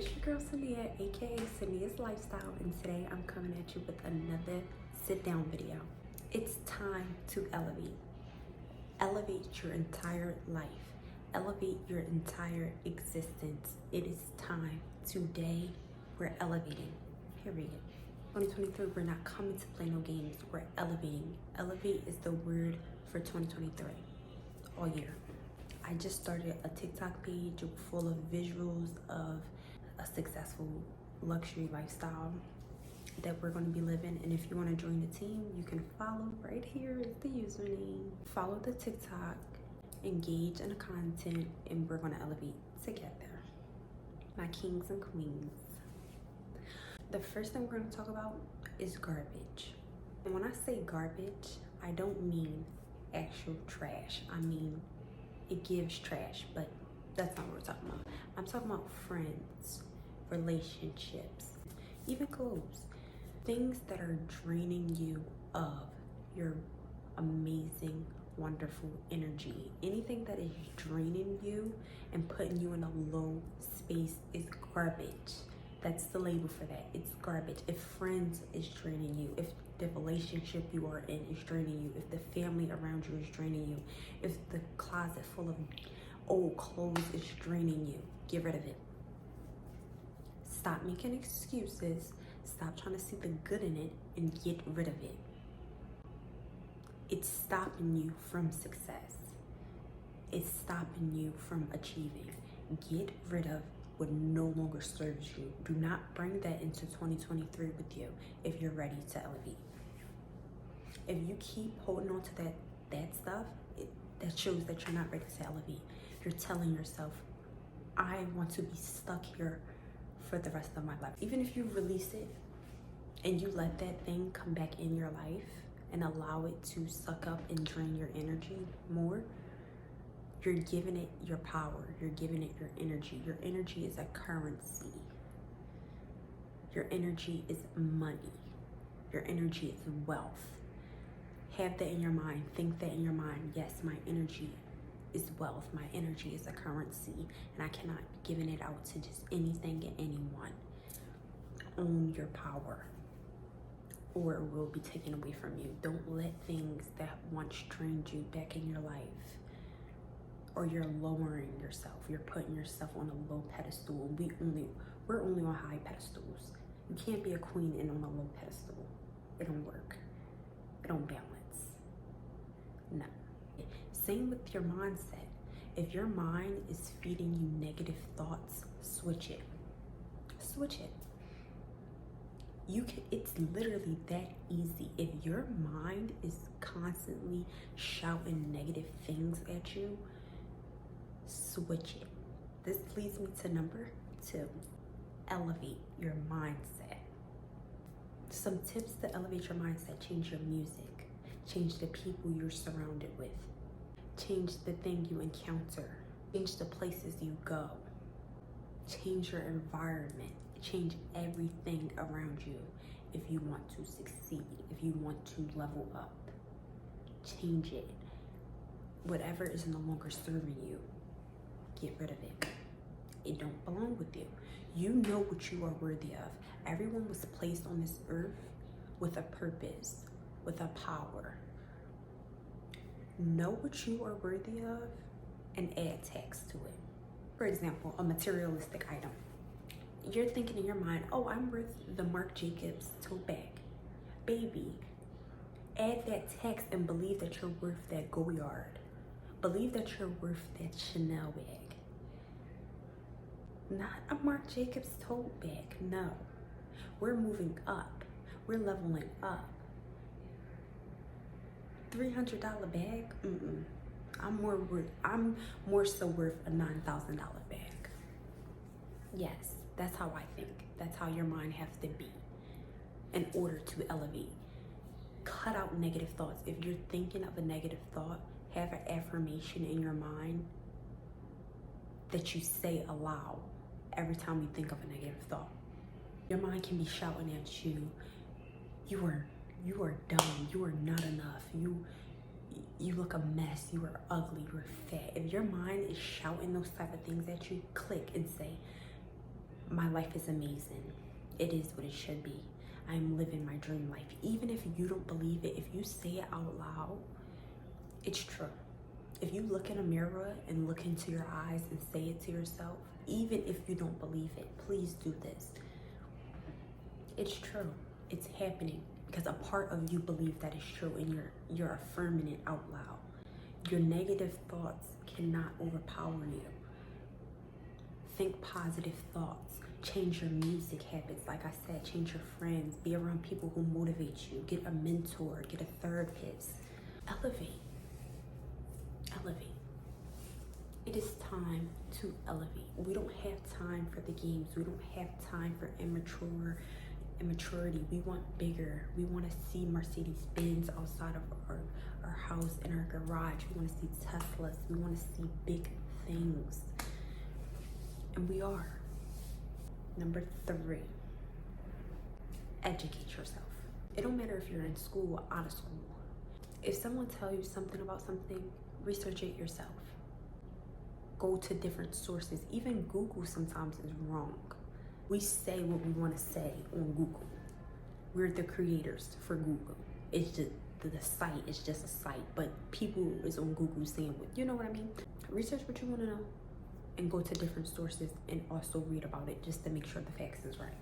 it's your girl Saniyeahlifestyle, aka Saniyeah's Lifestyle, and today I'm coming at you with another sit down video. It's time to elevate. Elevate your entire life. Elevate your entire existence. It is time. Today, we're elevating. Period. 2023, we're not coming to play no games. We're elevating. Elevate is the word for 2023 all year. I just started a TikTok page full of visuals of a successful luxury lifestyle that we're going to be living. And if you want to join the team, you can follow right here is the username. Follow the TikTok, engage in the content, and we're going to elevate together. My kings and queens. The first thing we're going to talk about is garbage. And when I say garbage, I don't mean actual trash. I mean, it gives trash, but that's not what we're talking about. I'm talking about friends, relationships, even clothes. Things that are draining you of your amazing, wonderful energy. Anything that is draining you and putting you in a low space is garbage. That's the label for that. It's garbage. If friends is draining you, if the relationship you are in is draining you, if the family around you is draining you, if the closet full of old clothes is draining you, get rid of it. Stop making excuses. Stop trying to see the good in it and get rid of it. It's stopping you from success. It's stopping you from achieving. Get rid of what no longer serves you. Do not bring that into 2023 with you if you're ready to elevate. If you keep holding on to that stuff, that shows that you're not ready to elevate. You're telling yourself, I want to be stuck here for the rest of my life. Even if you release it and you let that thing come back in your life and allow it to suck up and drain your energy more, you're giving it your power. You're giving it your energy. Your energy is a currency. Your energy is money. Your energy is wealth. Have that in your mind. Think that in your mind. Yes, my energy is wealth. My energy is a currency. And I cannot be giving it out to just anything and anyone. Own your power, or it will be taken away from you. Don't let things that once drained you back in your life, or you're lowering yourself. You're putting yourself on a low pedestal. We're only on high pedestals. You can't be a queen and on a low pedestal. It don't work. It don't balance. No. Same with your mindset. If your mind is feeding you negative thoughts, switch it. Switch it. It's literally that easy. If your mind is constantly shouting negative things at you, switch it. This leads me to number 2. Elevate your mindset. Some tips to elevate your mindset: change your music, change the people you're surrounded with, change the thing you encounter, change the places you go, change your environment, change everything around you if you want to succeed, if you want to level up. Change it. Whatever is no longer serving you, get rid of it. It don't belong with you. You know what you are worthy of. Everyone was placed on this earth with a purpose, with a power. Know what you are worthy of and add tax to it. For example, a materialistic item. You're thinking in your mind, oh, I'm worth the Marc Jacobs tote bag. Baby, add that tax and believe that you're worth that Goyard. Believe that you're worth that Chanel bag. Not a Marc Jacobs tote bag, no. We're moving up. We're leveling up. $300 bag? I'm more so worth a $9,000 bag. Yes, that's how I think. That's how your mind has to be in order to elevate. Cut out negative thoughts. If you're thinking of a negative thought, have an affirmation in your mind that you say aloud every time you think of a negative thought. Your mind can be shouting at you, you are dumb, you are not enough, you look a mess, you are ugly, you are fat. If your mind is shouting those type of things at you, click and say, My life is amazing. It is what it should be. I'm living my dream life. Even if you don't believe it, if you say it out loud, it's true. If you look in a mirror and look into your eyes and say it to yourself, even if you don't believe it, please do this. It's true. It's happening because a part of you believe that it's true, and you're affirming it out loud. Your negative thoughts cannot overpower you. Think positive thoughts. Change your music habits. Like I said, change your friends. Be around people who motivate you. Get a mentor. Get a therapist. Elevate. Elevate. It is time to elevate. We don't have time for the games. We don't have time for immaturity. We want bigger. We want to see Mercedes-Benz outside of our house, in our garage. We want to see Teslas. We want to see big things. And we are. Number 3, educate yourself. It don't matter if you're in school or out of school. If someone tells you something about something, research it yourself. Go to different sources. Even Google sometimes is wrong. We say what we want to say on Google. We're the creators for Google. It's just the site is just a site, but people is on Google saying what, you know what I mean? Research what you want to know and go to different sources and also read about it just to make sure the facts is right.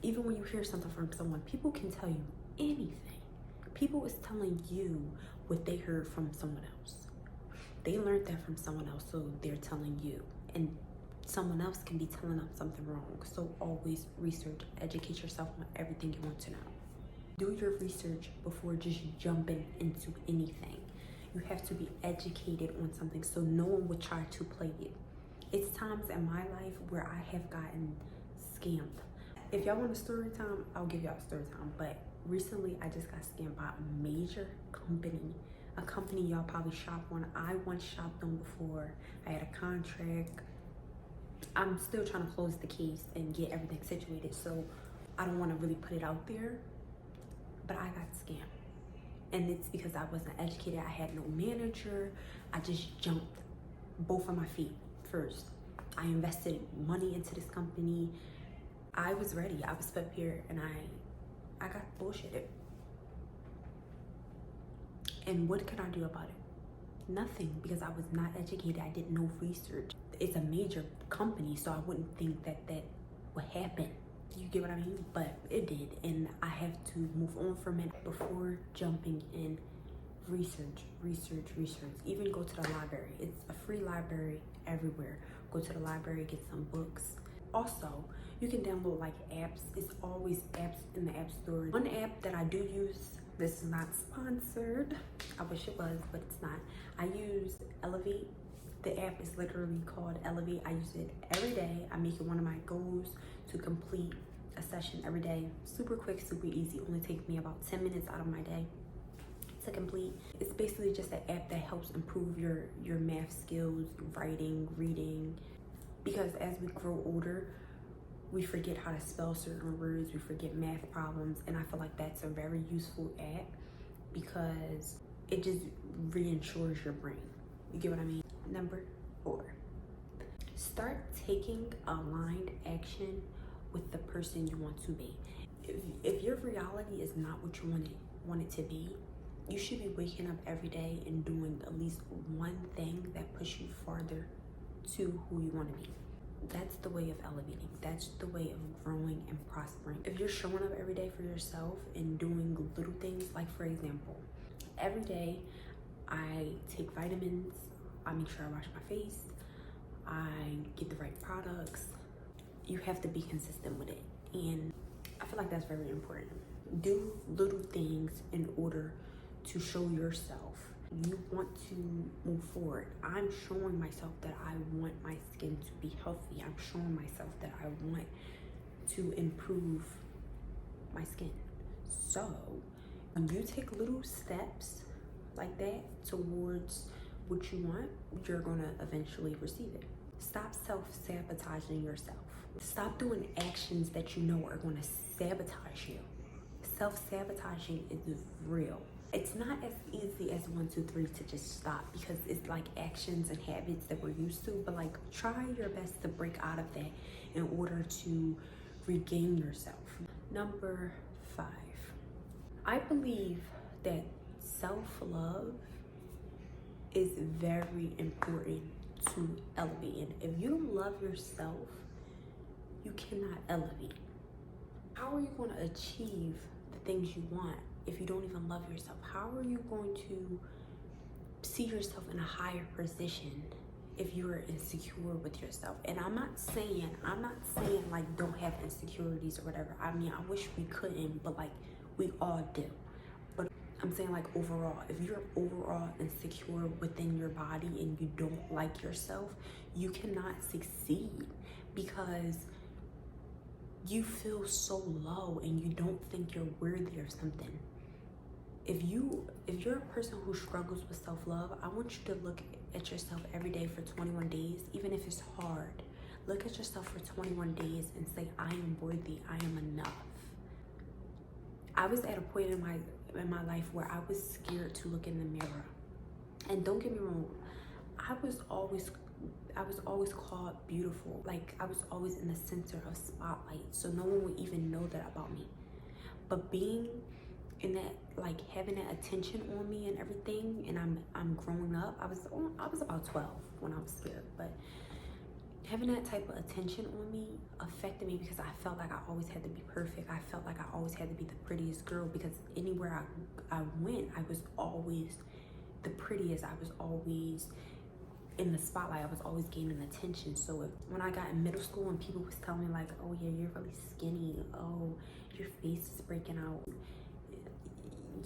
Even when you hear something from someone, people can tell you anything. People is telling you what they heard from someone else. They learned that from someone else, so they're telling you. And someone else can be telling them something wrong. So always research, educate yourself on everything you want to know. Do your research before just jumping into anything. You have to be educated on something so no one would try to play you. It's times in my life where I have gotten scammed. If y'all want a story time, I'll give y'all a story time. But recently, I just got scammed by a major company. A company y'all probably shop on. I once shopped on before. I had a contract. I'm still trying to close the case and get everything situated. So I don't want to really put it out there. But I got scammed. And it's because I wasn't educated. I had no manager. I just jumped both of my feet first. I invested money into this company. I was ready. I was prepared, and I got bullshitted. And what can I do about it? Nothing, because I was not educated. I did no research. It's a major company, so I wouldn't think that would happen. You get what I mean? But it did, and I have to move on from it. Before jumping in, research. Even go to the library. It's a free library everywhere. Go to the library, get some books. Also, you can download like apps. It's always apps in the app store. One app that I do use, this is not sponsored. I wish it was, but it's not. I use Elevate. The app is literally called Elevate. I use it every day. I make it one of my goals to complete a session every day. Super quick, super easy. Only takes me about 10 minutes out of my day to complete. It's basically just an app that helps improve your math skills, writing, reading. Because as we grow older, we forget how to spell certain words, we forget math problems, and I feel like that's a very useful app because it just reinsures your brain. You get what I mean? Number 4, start taking aligned action with the person you want to be. If your reality is not what you want it to be, you should be waking up every day and doing at least one thing that pushes you farther to who you want to be. That's the way of elevating. That's the way of growing and prospering. If you're showing up every day for yourself and doing little things, like for example, every day I take vitamins, I make sure I wash my face, I get the right products. You have to be consistent with it. And I feel like that's very important. Do little things in order to show yourself you want to move forward. I'm showing myself that I want my skin to be healthy. I'm showing myself that I want to improve my skin. So when you take little steps like that towards what you want, you're gonna eventually receive it. Stop self-sabotaging yourself. Stop doing actions that you know are gonna sabotage you. Self-sabotaging is real. It's not as easy as 1, 2, 3 to just stop, because it's like actions and habits that we're used to. But like, try your best to break out of that in order to regain yourself. Number 5, I believe that self-love is very important to elevating. If you don't love yourself, you cannot elevate. How are you going to achieve the things you want if you don't even love yourself? How are you going to see yourself in a higher position if you're insecure with yourself? And I'm not saying like don't have insecurities or whatever. I mean, I wish we couldn't, but like we all do. But I'm saying like overall, if you're overall insecure within your body and you don't like yourself, you cannot succeed, because you feel so low and you don't think you're worthy of something. If you're a person who struggles with self-love, I want you to look at yourself every day for 21 days, even if it's hard. Look at yourself for 21 days and say, I am worthy, I am enough. I was at a point in my life where I was scared to look in the mirror. And don't get me wrong, I was always called beautiful. Like, I was always in the center of spotlight, so no one would even know that about me. But being in that, like, having that attention on me and everything, and I'm growing up. I was about 12 when I was scared, but having that type of attention on me affected me, because I felt like I always had to be perfect. I felt like I always had to be the prettiest girl, because anywhere I went, I was always the prettiest. I was always in the spotlight. I was always gaining attention. So when I got in middle school and people was telling me like, oh yeah, you're really skinny, oh, your face is breaking out,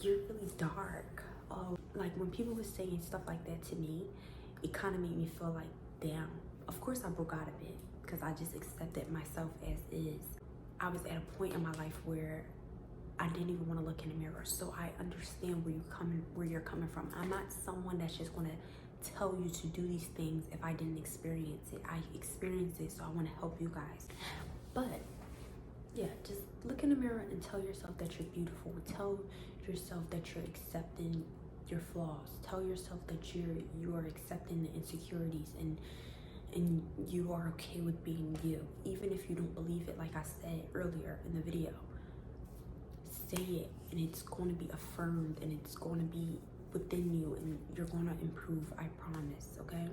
you're really dark, oh, like when people was saying stuff like that to me, it kind of made me feel like, damn. Of course I broke out of it, because I just accepted myself as is. I was at a point in my life where I didn't even want to look in the mirror. So I understand where you're coming from. I'm not someone that's just going to tell you to do these things if I didn't experience it. I experienced it, so I want to help you guys. But yeah, just look in the mirror and tell yourself that you're beautiful. Tell yourself that you're accepting your flaws. Tell yourself that you are accepting the insecurities, and you are okay with being you, even if you don't believe it. Like I said earlier in the video, say it, and it's going to be affirmed, and it's going to be within you, and you're going to improve, I promise. Okay,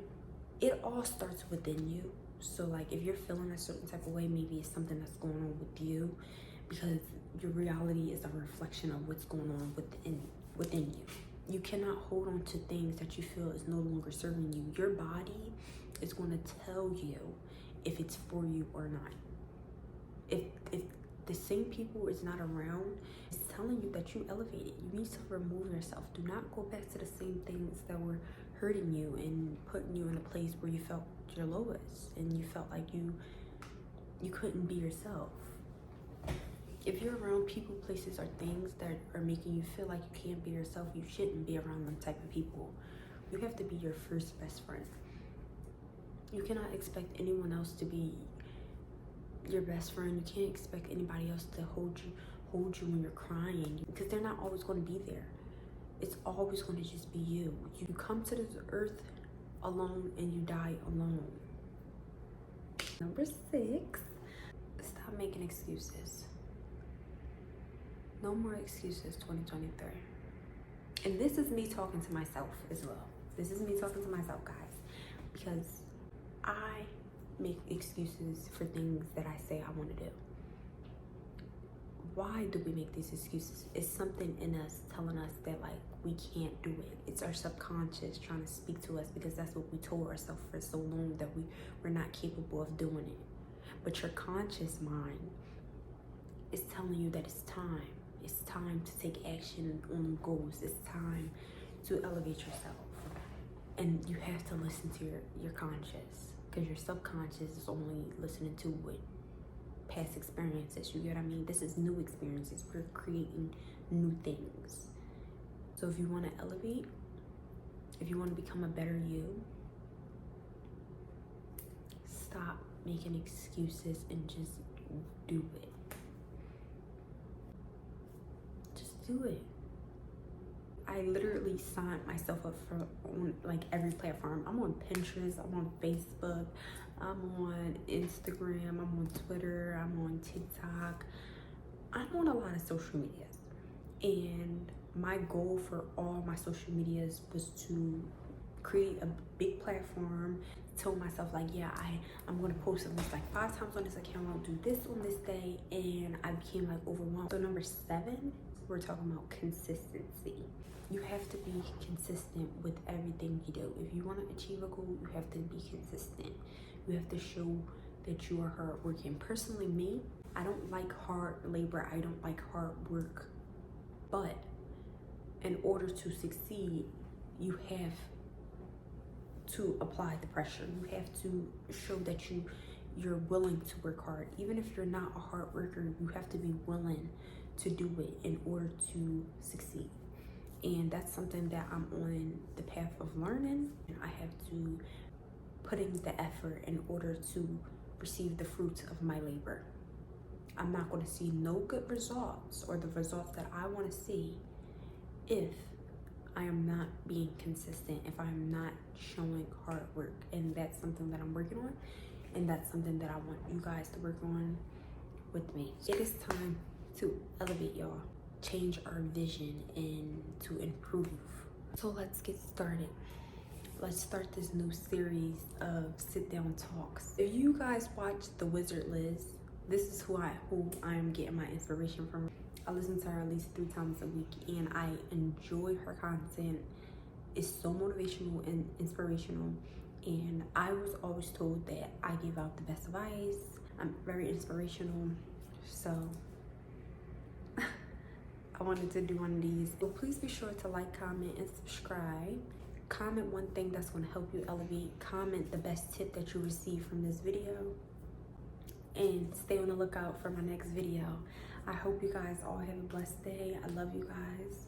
it all starts within you. So like, if you're feeling a certain type of way, maybe it's something that's going on with you, because your reality is a reflection of what's going on within you. You cannot hold on to things that you feel is no longer serving you. Your body is going to tell you if it's for you or not. If the same people is not around, it's telling you that you elevated. You need to remove yourself. Do not go back to the same things that were hurting you and putting you in a place where you felt your lowest and you felt like you couldn't be yourself. If you're around people, places, or things that are making you feel like you can't be yourself, you shouldn't be around them type of people. You have to be your first best friend. You cannot expect anyone else to be your best friend. You can't expect anybody else to hold you when you're crying, because they're not always going to be there. It's always going to just be you. You come to this earth alone and you die alone. Number 6, stop making excuses. No more excuses, 2023. And this is me talking to myself as well. This is me talking to myself, guys, because I make excuses for things that I say I want to do. Why do we make these excuses? It's something in us telling us that like we can't do it. It's our subconscious trying to speak to us, because that's what we told ourselves for so long, that we're not capable of doing it. But your conscious mind is telling you that it's time. It's time to take action on goals. It's time to elevate yourself. And you have to listen to your conscious, because your subconscious is only listening to what past experiences. You get what I mean? This is new experiences. We're creating new things. So if you want to elevate, if you want to become a better you, stop making excuses and just do it. Just do it. I literally signed myself up for on like every platform. I'm on Pinterest, I'm on Facebook, I'm on Instagram, I'm on Twitter, I'm on TikTok. I'm on a lot of social medias. And my goal for all my social medias was to create a big platform, tell myself like, yeah, I'm gonna post at least like 5 times on this account, I'll do this on this day, and I became like overwhelmed. So number 7, we're talking about consistency. You have to be consistent with everything you do. If you want to achieve a goal, you have to be consistent. You have to show that you are hardworking. Personally, me, I don't like hard labor, I don't like hard work, but in order to succeed, you have to apply the pressure. You have to show that you're willing to work hard. Even if you're not a hard worker, you have to be willing to do it in order to succeed. And that's something that I'm on the path of learning. And I have to put in the effort in order to receive the fruits of my labor. I'm not going to see no good results or the results that I want to see if I am not being consistent, if I'm not showing hard work. And that's something that I'm working on, and that's something that I want you guys to work on with me. It is time to elevate, y'all. Change our vision and to improve. So let's get started. Let's start this new series of sit down talks. If you guys watch The Wizard Liz, this is who I am getting my inspiration from. I listen to her at least 3 times a week, and I enjoy her content. It's so motivational and inspirational, and I was always told that I give out the best advice. I'm very inspirational, so I wanted to do one of these. So please be sure to like, comment, and subscribe. Comment one thing that's going to help you elevate. Comment the best tip that you received from this video, and stay on the lookout for my next video. I hope you guys all have a blessed day. I love you guys.